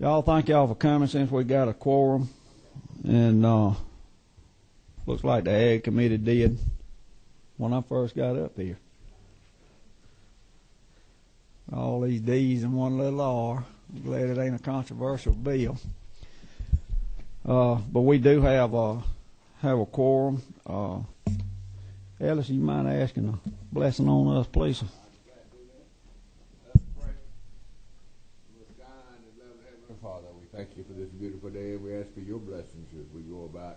Y'all, thank y'all for coming since we got a quorum. And looks like the Ag Committee did when I first got up here. All these D's and one little R. I'm glad it ain't a controversial bill. But we do have a quorum. Ellis, you mind asking a blessing on us, please? Father, we thank you for this beautiful day, and we ask for your blessings as we go about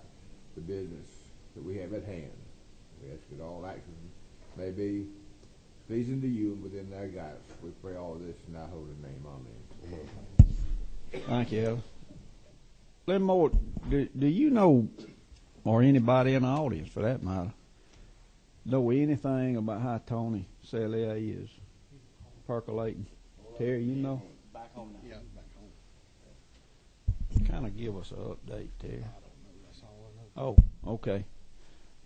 the business that we have at hand. We ask that all actions may be pleasing to you and within thy guidance. We pray all this in thy holy name. Amen. Thank you, Ellis. Lynn Moore, do you know, or anybody in the audience for that matter, know anything about how Tony Celia is percolating? Terry, you know? Back home now. Yeah, back home. Kind of give us an update, Terry. I don't know. That's all I know. Oh, okay.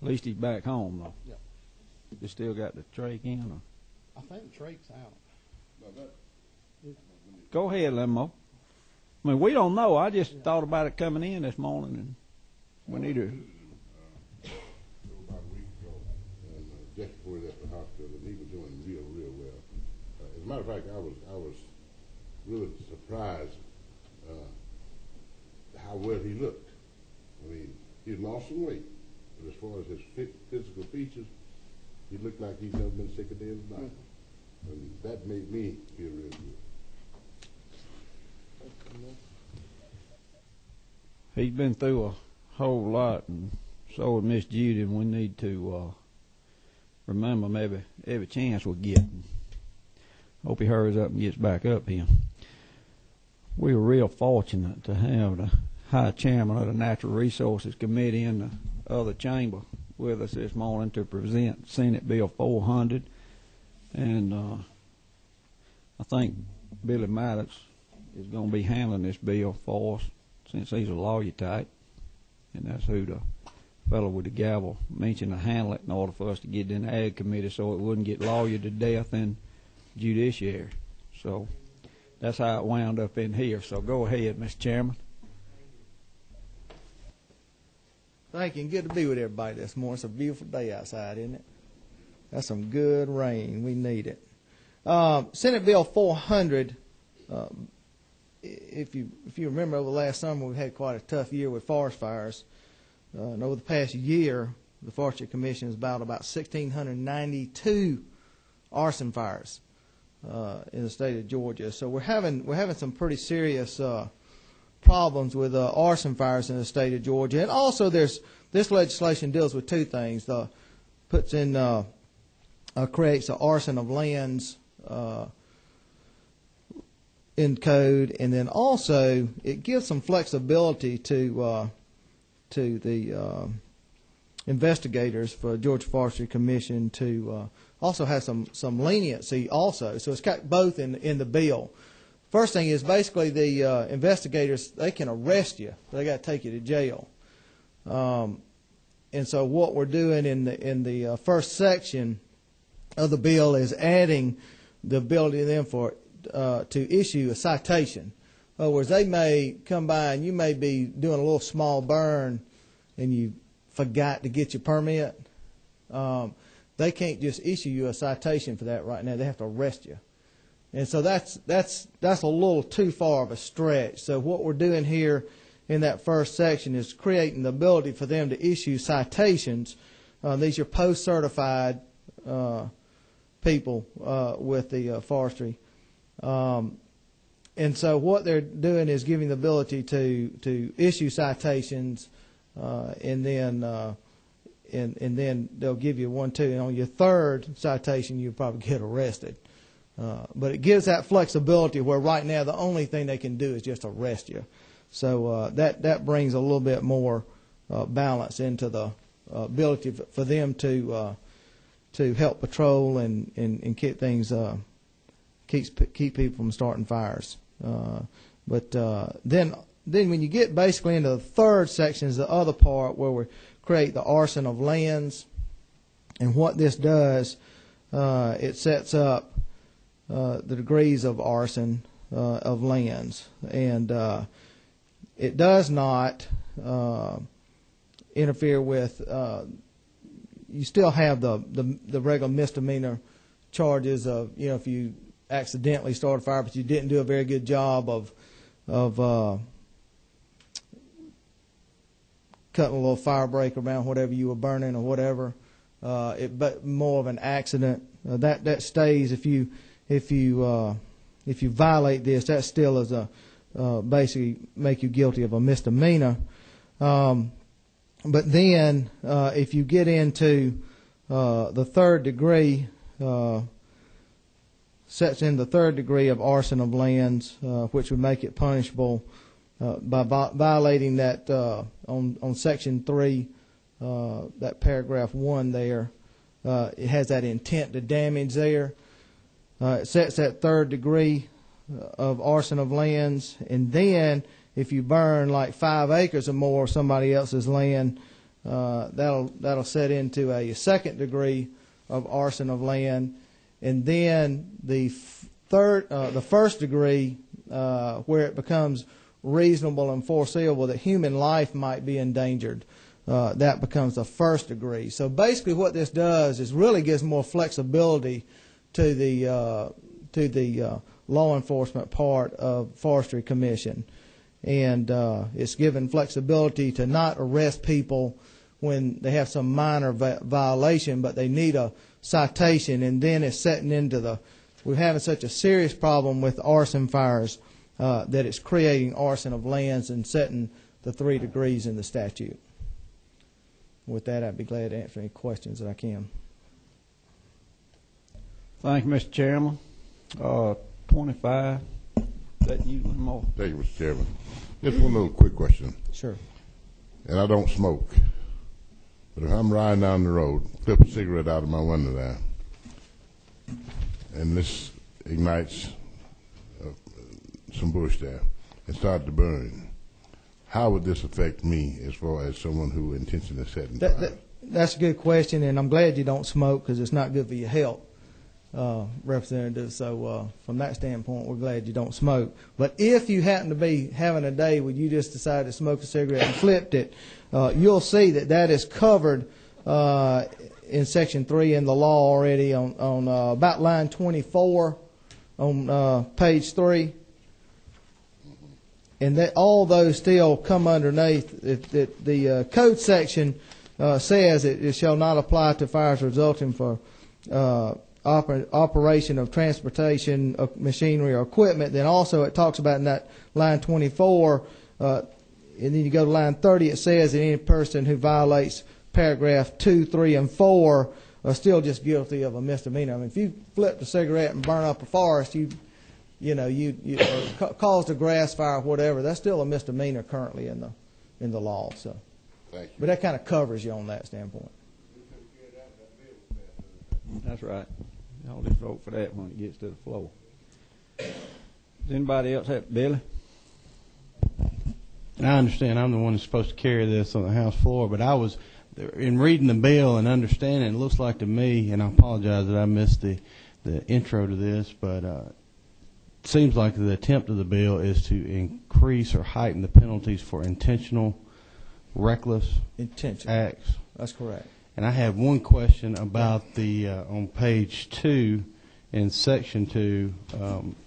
At least he's back home, though. Yeah. You still got the trach in? Or? I think the trake's out. Go ahead, Limo. I mean, we don't know. I just thought about it coming in this morning, and we need to. About a week ago, and Jeff reported at the hospital, and he was doing real well. As a matter of fact, I was really surprised how well he looked. I mean, he had lost some weight, but as far as his physical features, he looked like he's never been sick a day in his life. And that made me feel real good. He's been through a whole lot, and so has Miss Judy, and we need to remember maybe every chance we get. Hope he hurries up and gets back up here. We were real fortunate to have the High Chairman of the Natural Resources Committee in the other chamber with us this morning to present Senate Bill 400. And I think Billy Maddox is going to be handling this bill for us since he's a lawyer type. And that's who the fellow with the gavel mentioned to handle it in order for us to get it in the Ag Committee so it wouldn't get lawyered to death in judiciary. So that's how it wound up in here. So go ahead, Mr. Chairman. Thank you, and good to be with everybody this morning. It's a beautiful day outside, isn't it? That's some good rain. We need it. Senate Bill 400, if you remember, over the last summer we've had quite a tough year with forest fires. And over the past year, the Forestry Commission has about 1,692 arson fires in the state of Georgia. So we're having some pretty serious problems with arson fires in the state of Georgia. And also this legislation deals with two things. Creates the arson of lands in code, and then also it gives some flexibility to the investigators for Georgia Forestry Commission to also have some leniency also. So it's got both in the bill. First thing is basically the investigators, they can arrest you. They got to take you to jail. And so what we're doing in the first section of the bill is adding the ability of them to issue a citation. In other words, they may come by and you may be doing a little small burn and you forgot to get your permit. They can't just issue you a citation for that right now. They have to arrest you. And so that's a little too far of a stretch. So what we're doing here in that first section is creating the ability for them to issue citations. These are post-certified people with the forestry. And so what they're doing is giving the ability to issue citations, and then they'll give you 1, 2, and on your third citation you'll probably get arrested. But it gives that flexibility where right now the only thing they can do is just arrest you. So that brings a little bit more balance into the ability for them to help patrol and keep things keep people from starting fires. But then when you get basically into the third section is the other part where we create the arson of lands. And what this does, it sets up the degrees of arson of lands, and it does not interfere with. You still have the regular misdemeanor charges of, you know, if you accidentally start a fire but you didn't do a very good job of cutting a little fire break around whatever you were burning or whatever. But more of an accident that stays if you violate this. That still is basically make you guilty of a misdemeanor. But then if you get into the third degree, sets in the third degree of arson of lands, which would make it punishable by violating that on Section 3, that paragraph 1 there. It has that intent to damage there. It sets that third degree of arson of lands, and then if you burn like 5 acres or more of somebody else's land, that'll set into a second degree of arson of land, and then the first degree, where it becomes reasonable and foreseeable that human life might be endangered, that becomes the first degree. So basically, what this does is really gives more flexibility to the law enforcement part of Forestry Commission, and it's given flexibility to not arrest people when they have some minor violation, but they need a citation, and then it's setting into we're having such a serious problem with arson fires that it's creating arson of lands and setting the 3 degrees in the statute. With that, I'd be glad to answer any questions that I can. Thank you, Mr. Chairman. 25. Is that you, more? Thank you, Mr. Chairman. Just one little quick question. Sure. And I don't smoke, but if I'm riding down the road, flip a cigarette out of my window there, and this ignites some bush there and start to burn, how would this affect me as far as someone who intentionally setting fire? That's a good question, and I'm glad you don't smoke because it's not good for your health, Representative. So from that standpoint, we're glad you don't smoke. But if you happen to be having a day where you just decided to smoke a cigarette and flipped it, you'll see that is covered in Section 3 in the law already on about line 24 on page 3. And that all those still come underneath. The code section says it shall not apply to fires resulting for operation of transportation of machinery or equipment. Then also it talks about in that line 24, and then you go to line 30, it says that any person who violates paragraph 2, 3, and 4 are still just guilty of a misdemeanor. I mean, if you flipped a cigarette and burn up a forest, you caused a grass fire or whatever, that's still a misdemeanor currently in the law. So, Thank you. but that kind of covers you on that standpoint. That's right. Y'all just vote for that when it gets to the floor. Does anybody else have Billy? And I understand I'm the one that's supposed to carry this on the House floor, but I was, in reading the bill and understanding, it looks like to me, and I apologize that I missed the intro to this, but it seems like the attempt of the bill is to increase or heighten the penalties for intentional, reckless acts. That's correct. And I have one question about the on page 2 in section 2,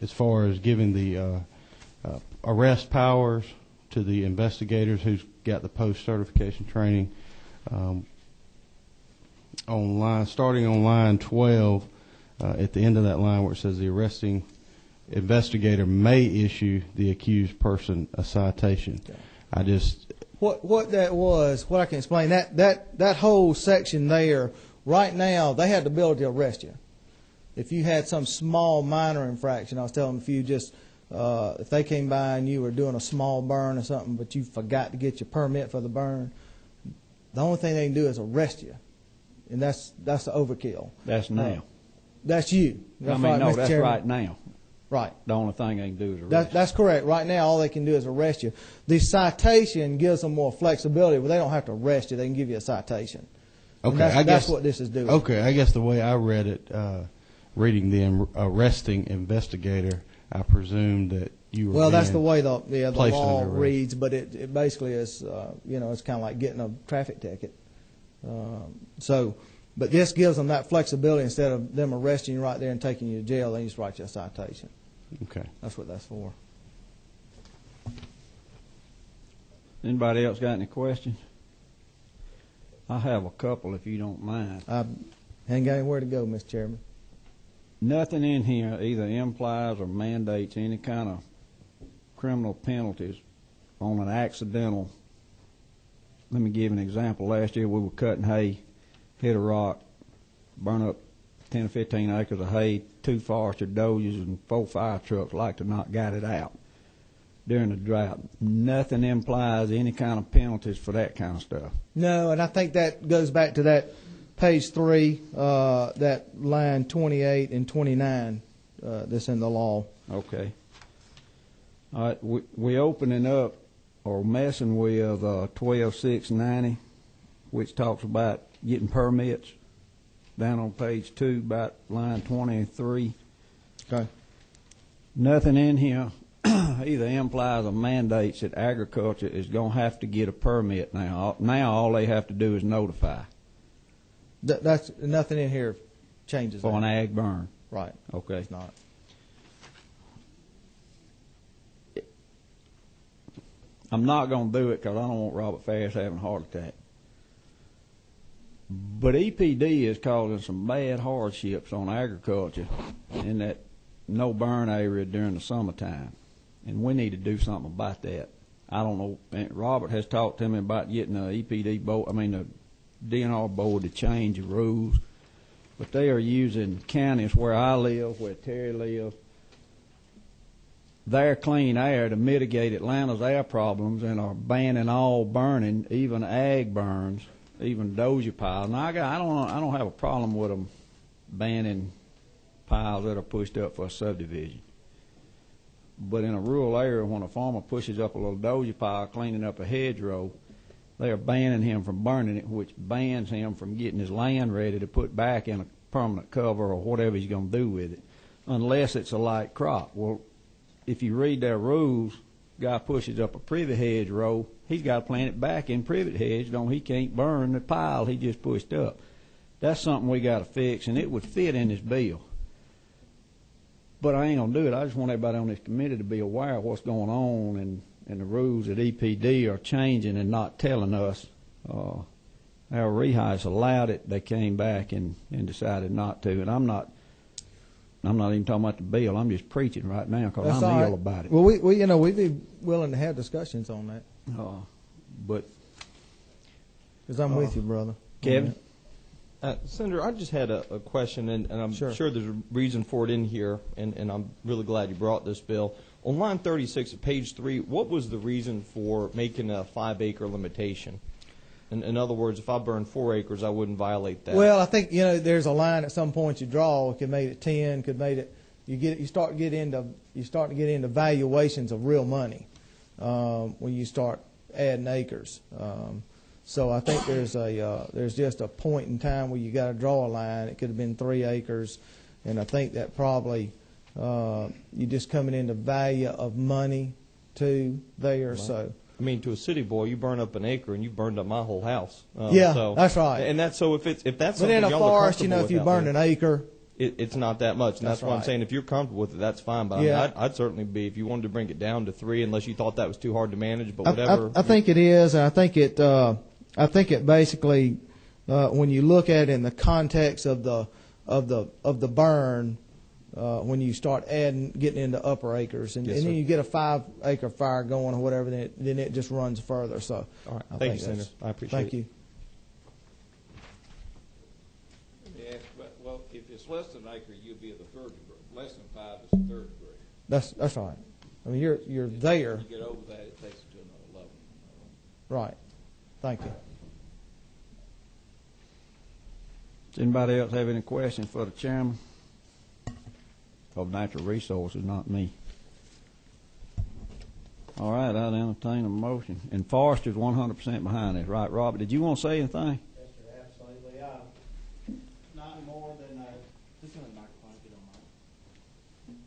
as far as giving the arrest powers to the investigators who's got the post-certification training. Starting on line 12, at the end of that line where it says the arresting investigator may issue the accused person a citation. Okay. I just... What that was, what I can explain, that whole section there, right now, they had the ability to arrest you. If you had some small minor infraction, I was telling them, if you just, if they came by and you were doing a small burn or something, but you forgot to get your permit for the burn, the only thing they can do is arrest you. And that's the overkill. That's now. That's you. That's I mean, right, no, Mr. that's Chairman. right now. Right. The only thing they can do is arrest. That's correct. Right now, all they can do is arrest you. The citation gives them more flexibility, but they don't have to arrest you. They can give you a citation. Okay, And that's what this is doing. Okay, I guess the way I read it, reading the arresting investigator, I presumed that you were. Well, that's being the way the placed law under arrest. reads, but it basically is, it's kind of like getting a traffic ticket. But this gives them that flexibility. Instead of them arresting you right there and taking you to jail, they just write you a citation. Okay. That's what that's for. Anybody else got any questions? I have a couple, if you don't mind. I ain't got anywhere to go, Mr. Chairman. Nothing in here either implies or mandates any kind of criminal penalties on an accidental. Let me give an example. Last year we were cutting hay, hit a rock, burn up 10 or 15 acres of hay, 2 forester dozers and 4 fire trucks like to not got it out during the drought. Nothing implies any kind of penalties for that kind of stuff. No, and I think that goes back to that page 3, that line 28 and 29 that's in the law. Okay. All right, we opening up or messing with 12690, which talks about getting permits, down on page 2, about line 23. Okay. Nothing in here either implies or mandates that agriculture is going to have to get a permit now. Now all they have to do is notify That's nothing in here changes for that. an ag burn. Right. Okay. It's not. I'm not going to do it because I don't want Robert Ferris having a heart attack. But EPD is causing some bad hardships on agriculture in that no burn area during the summertime. And we need to do something about that. I don't know. Robert has talked to me about getting the EPD board, the DNR board to change the rules. But they are using counties where I live, where Terry lives, their clean air to mitigate Atlanta's air problems and are banning all burning, even ag burns, even dozer piles. Now I don't have a problem with them banning piles that are pushed up for a subdivision. But in a rural area, when a farmer pushes up a little dozer pile cleaning up a hedgerow, they are banning him from burning it, which bans him from getting his land ready to put back in a permanent cover or whatever he's going to do with it, unless it's a light crop. Well, if you read their rules, guy pushes up a privet hedgerow, he's got to plant it back in privet hedge. He can't burn the pile he just pushed up. That's something we got to fix, and it would fit in this bill. But I ain't going to do it. I just want everybody on this committee to be aware of what's going on and the rules that EPD are changing and not telling us. Our rehighs allowed it. They came back and decided not to. And I'm not even talking about the bill. I'm just preaching right now because I'm all ill right. about it. Well, we'd be willing to have discussions on that. But Because I'm with you, brother. Kevin? Senator, I just had a question, and I'm Sure. sure there's a reason for it in here, and I'm really glad you brought this bill. On line 36 of page 3, what was the reason for making a 5-acre limitation? In other words, if I burn 4 acres, I wouldn't violate that. Well, I think there's a line at some point you draw. Could make it 10. Could make it. You start to get into valuations of real money when you start adding acres. So I think there's just a point in time where you got to draw a line. It could have been 3 acres, and I think that probably you're just coming into value of money too there. Right. So. I mean, to a city boy, you burn up an acre and you burned up my whole house. That's right. And that's so if that's but something in a y'all forest, are comfortable if you with burn out an there, acre, it's not that much. And that's why I'm right. saying if you're comfortable with it, that's fine. But Yeah. I mean, I'd certainly be if you wanted to bring it down to 3, unless you thought that was too hard to manage. But whatever. I think it is, and I think it basically when you look at it in the context of the burn. When you start getting into upper acres, and then you get a 5-acre fire going or whatever, then it just runs further. So, all right, thank you, Senator. I appreciate it. Thank you. Yeah, well, if it's less than an acre, you'll be at the 3rd degree. Less than 5 is the 3rd degree. That's right. I mean, you're there. If you get over that, it takes it to another level. Right. Thank you. Does anybody else have any questions for the chairman of Natural Resources, not me? All right, I'll entertain a motion. And Forester's 100% behind this, right, Robert? Did you want to say anything? Yes, sir, absolutely. Not more than just in the microphone, if you don't mind.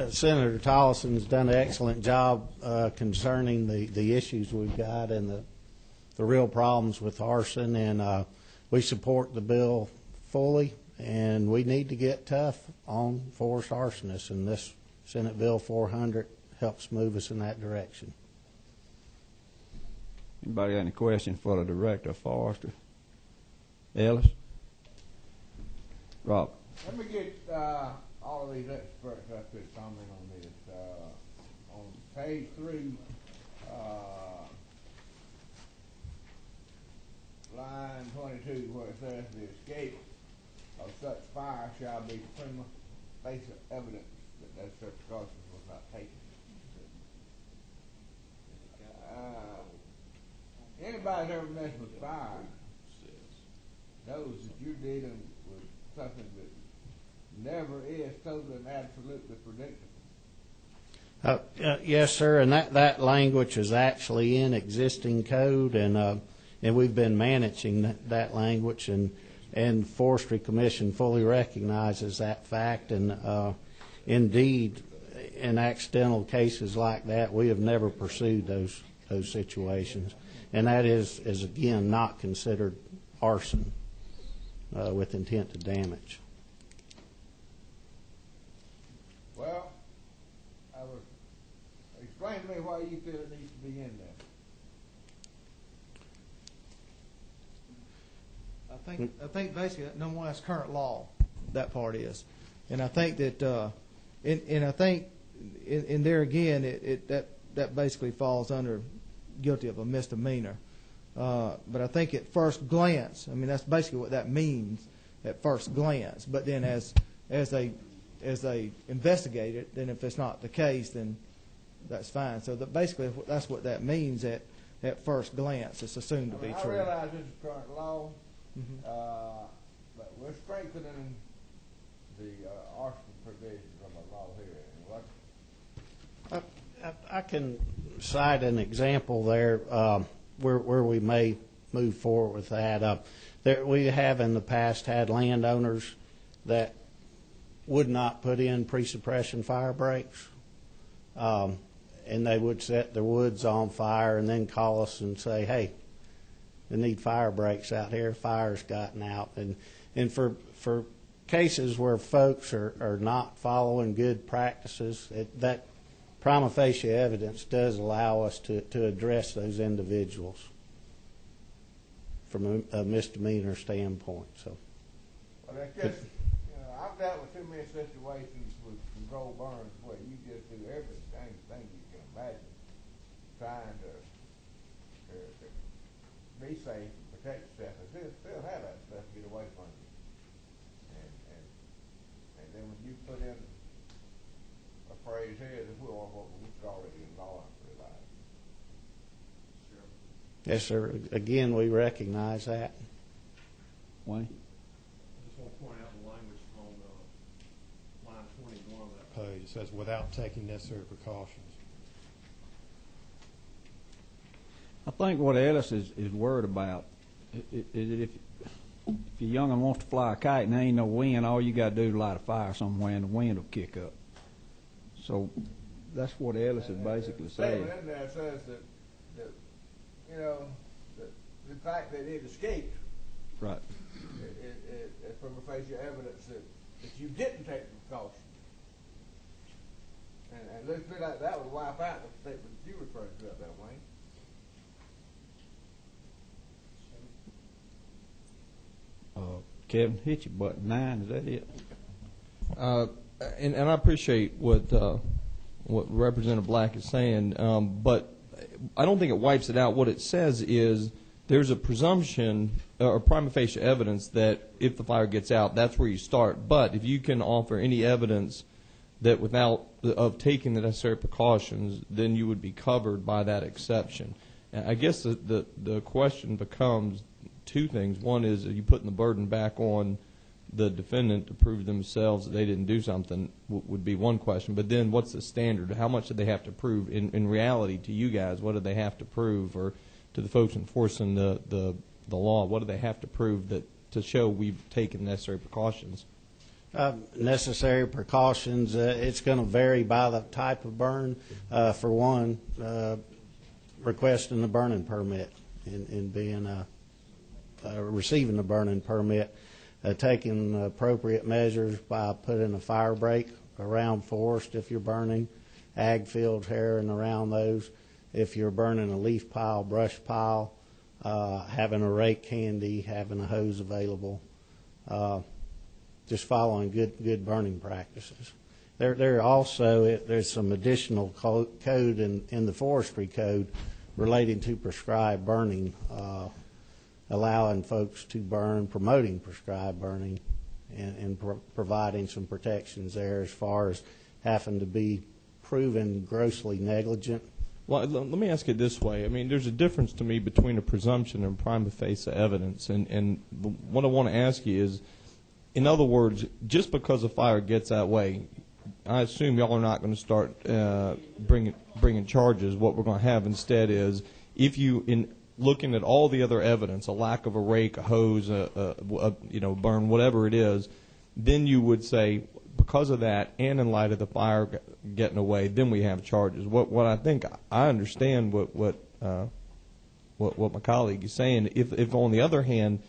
Senator Tollison's done an excellent job concerning the issues we've got and the real problems with arson, and we support the bill fully, and we need to get tough on forest arsonists, and this Senate Bill 400 helps move us in that direction. Anybody got any questions for the Director of Forestry? Ellis? Rob? Let me get all of these experts up here to comment on this. On page 3, line 22, where it says the escape of such fire shall be prima facie evidence that necessary precautions was not taken. Anybody that's ever messed with fire knows that you're dealing with something that never is totally and absolutely predictable. Yes, sir, and that language is actually in existing code, and we've been managing that language, and Forestry Commission fully recognizes that fact, and indeed, in accidental cases like that, we have never pursued those situations, and that is again not considered arson with intent to damage. Well, explain to me why you feel it needs to be in there. I think basically number one, that's current law. That part is, and I think that, and I think in there again, that basically falls under guilty of a misdemeanor. But I think at first glance, I mean that's basically what that means at first glance. But then as they investigate it, then if it's not the case, then that's fine. So basically that's what that means at first glance. It's assumed to be true. I realize this is current law, but we're strengthening the arson provisions of the law here. And what? I can cite an example there where we may move forward with that. We have in the past had landowners that would not put in pre-suppression fire breaks, and they would set their woods on fire and then call us and say, hey, they need fire breaks out here, fire's gotten out. And for cases where folks are not following good practices, that prima facie evidence does allow us to address those individuals from a misdemeanor standpoint. So, well, that's just, I've dealt with too many situations with controlled burns where you just do every thing you can imagine trying to be safe and protect yourself, and still have that stuff get away from you. And then when you put in a phrase here that we're already in law, I realize. Sure. Yes, sir. Again, we recognize that. Wayne? I just want to point out the language on line 21 of that page. It says, without taking necessary precautions. I think what Ellis is worried about is that if you're young and wants to fly a kite and there ain't no wind, all you got to do is light a fire somewhere and the wind will kick up. So that's what Ellis is basically saying. The statement in there says that the fact that it escaped, Right. It prima facie evidence that you didn't take the precaution. And let's be like that would wipe out the statement that you referred to up there, Wayne. Kevin, hit your button 9. Is that it? And I appreciate what Representative Black is saying, but I don't think it wipes it out. What it says is there's a presumption or prima facie evidence that if the fire gets out, that's where you start. But if you can offer any evidence that without of taking the necessary precautions, then you would be covered by that exception. And I guess the question becomes two things. One is, are you putting the burden back on the defendant to prove themselves that they didn't do something would be one question. But then what's the standard? How much do they have to prove? In reality, to you guys, what do they have to prove? Or to the folks enforcing the law, what do they have to prove that to show we've taken necessary precautions? Necessary precautions, it's going to vary by the type of burn. For one, requesting a burning permit and being receiving a burning permit, taking appropriate measures by putting a fire break around forest if you're burning, ag fields here and around those. If you're burning a leaf pile, brush pile, having a rake handy, having a hose available, just following good burning practices. There also there's some additional code in the forestry code relating to prescribed burning, allowing folks to burn, promoting prescribed burning, and providing some protections there as far as having to be proven grossly negligent. Well, let me ask it this way. I mean, there's a difference to me between a presumption and prima facie evidence. And what I want to ask you is, in other words, just because a fire gets that way, I assume y'all are not going to start bringing charges. What we're going to have instead is, if you, in looking at all the other evidence, a lack of a rake, a hose, burn, whatever it is, then you would say, because of that, and in light of the fire getting away, then we have charges. What I think I understand what my colleague is saying. If on the other hand,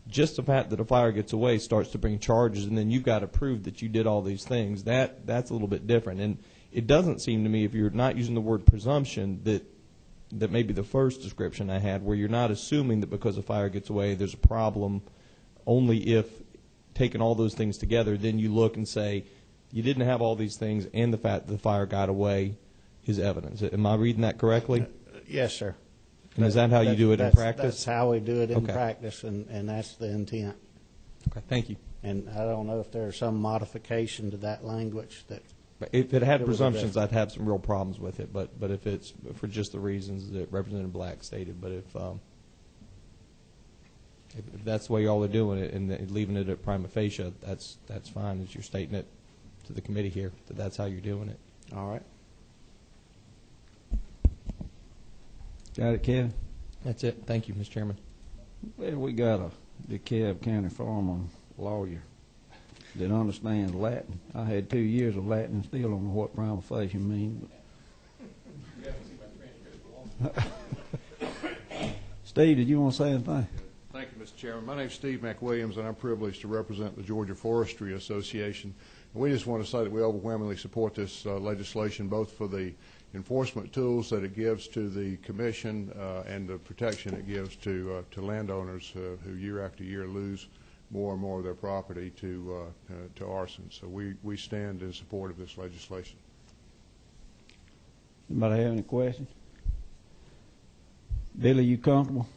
just the fact that a fire gets away starts to bring charges, and then you've got to prove that you did all these things, that's a little bit different. And it doesn't seem to me, if you're not using the word presumption, that maybe the first description I had, where you're not assuming that because a fire gets away there's a problem, only if, taking all those things together, then you look and say you didn't have all these things, and the fact that the fire got away is evidence. Am I reading that correctly? Yes, sir. And is that how you do it in practice? That's how we do it in practice, and that's the intent. Okay, thank you. And I don't know if there's some modification to that language that. If it had presumptions, I'd have some real problems with it. But if it's for just the reasons that Representative Black stated, but if that's the way y'all are doing it and leaving it at prima facie, that's fine. As you're stating it to the committee here, that's how you're doing it. All right. Got it, Kevin? That's it. Thank you, Mr. Chairman. Well, we got a DeKalb County farmer lawyer that understands Latin. I had 2 years of Latin and still don't know what prima facie means. Steve, did you want to say anything? Thank you, Mr. Chairman. My name is Steve McWilliams, and I'm privileged to represent the Georgia Forestry Association. And we just want to say that we overwhelmingly support this legislation, both for the enforcement tools that it gives to the commission and the protection it gives to landowners who year after year lose more and more of their property to arson. So we stand in support of this legislation. Anybody have any questions? Billy, you comfortable?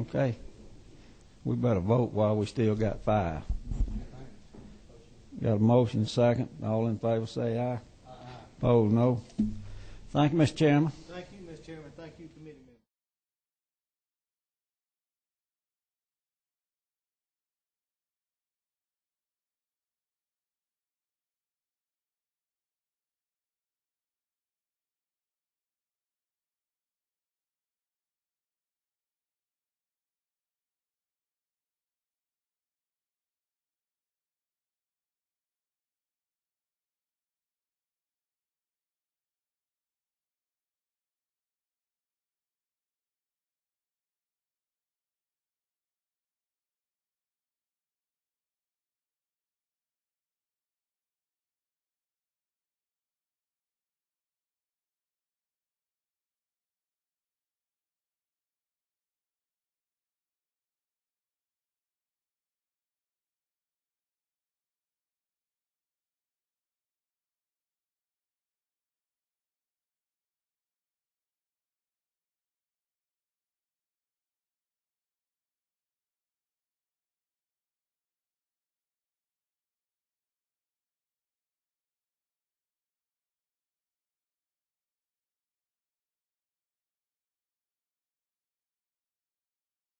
Okay. We better vote while we still got 5. Got a motion, second. All in favor say aye. Aye. Opposed, no. Thank you, Mr. Chairman. Thank you, Mr. Chairman. Thank you, committee members.